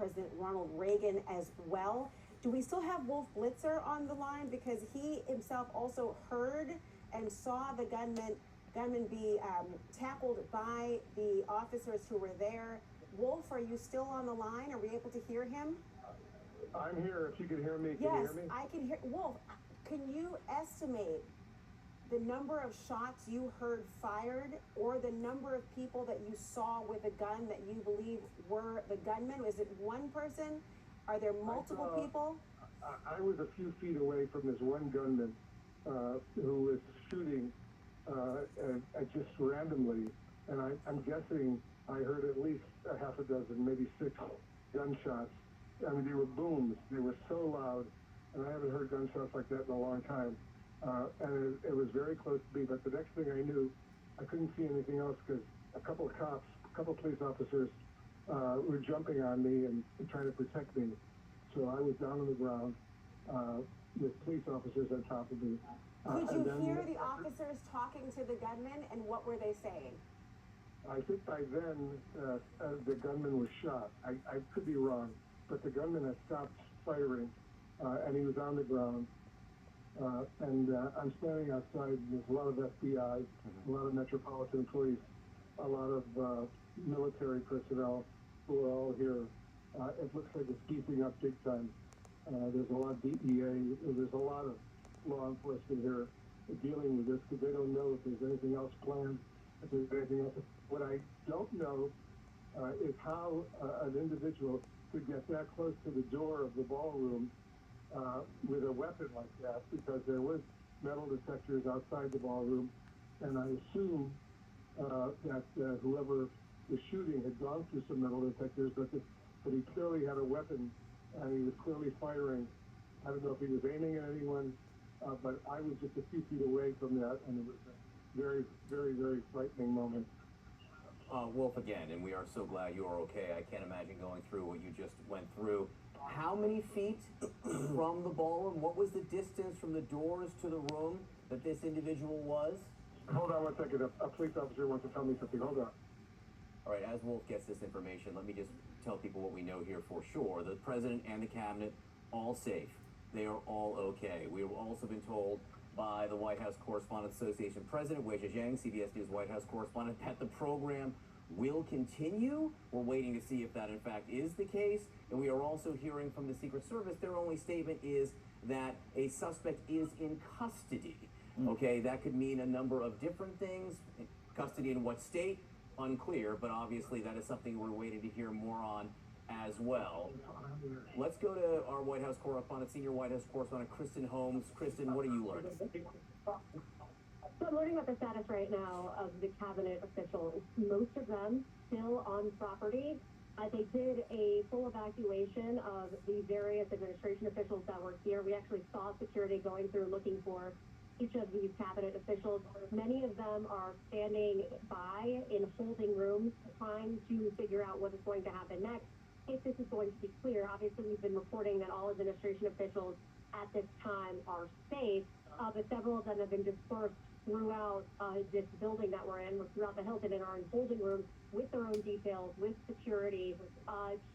President Ronald Reagan as well. Do we still have Wolf Blitzer on the line? Because he himself also heard and saw the gunman be tackled by the officers who were there. Wolf, are you still on the line? Are we able to hear him? I'm here. If you can hear me, can yes, you hear me? I can hear. Wolf, can you estimate the number of shots you heard fired, or the number of people that you saw with a gun that you believe were the gunman? Was it one person? Are there multiple people? I was a few feet away from this one gunman who was shooting just randomly, and I'm guessing I heard at least a half a dozen, maybe 6 gunshots. I mean, they were booms. They were so loud, and I haven't heard gunshots like that in a long time. And it was very close to me, but the next thing I knew, I couldn't see anything else because a couple of cops, a couple of police officers were jumping on me and trying to protect me. So I was down on the ground with police officers on top of me. Could you hear the officers talking to the gunman, and what were they saying? I think by then the gunman was shot. I could be wrong, but the gunman had stopped firing, and he was on the ground. And I'm standing outside, and there's a lot of FBI, a lot of Metropolitan Police, a lot of military personnel who are all here. It looks like it's beefing up big time. There's a lot of DEA, there's a lot of law enforcement here dealing with this because they don't know if there's anything else planned, if there's anything else. What I don't know is how an individual could get that close to the door of the ballroom with a weapon like that, because there was metal detectors outside the ballroom, and I assume that whoever was shooting had gone through some metal detectors, but he clearly had a weapon, and he was clearly firing. I don't know if he was aiming at anyone, but I was just a few feet away from that, and it was a very, very, very frightening moment. Wolf again, and we are so glad you are okay. I can't imagine going through what you just went through. How many feet from the ballroom? What was the distance from the doors to the room that this individual was? Hold on one second. A police officer wants to tell me something. Hold on. All right, as Wolf gets this information, let me just tell people what we know here for sure. The president and the cabinet, all safe. They are all okay. We have also been told by the White House Correspondents Association president, Wei Zhejiang, CBS News White House correspondent, that the program will continue. We're waiting to see if that in fact is the case. And we are also hearing from the Secret Service, their only statement is that a suspect is in custody. Okay, that could mean a number of different things. Custody in what state? Unclear, but obviously that is something we're waiting to hear more on as well. Let's go to our White House correspondent, senior White House correspondent, Kristen Holmes. Kristen, what are you learning? So I'm learning about the status right now of the cabinet officials. Most of them still on property. They did a full evacuation of the various administration officials that were here. We actually saw security going through looking for each of these cabinet officials. Many of them are standing by in holding rooms, trying to figure out what is going to happen next. If this is going to be clear, obviously we've been reporting that all administration officials at this time are safe, but several of them have been dispersed throughout this building that we're in, throughout the Hilton, and are in holding rooms with their own details, with security,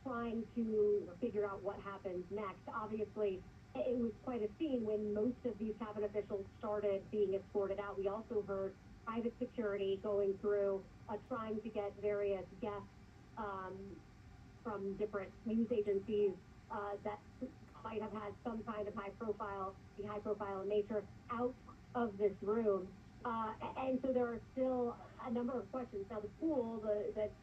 trying to figure out what happens next. Obviously, it was quite a scene when most of these cabinet officials started being escorted out. We also heard private security going through, trying to get various guests from different news agencies that might have had some kind of high profile in nature out of this room. And so there are still a number of questions. Now, the pool, the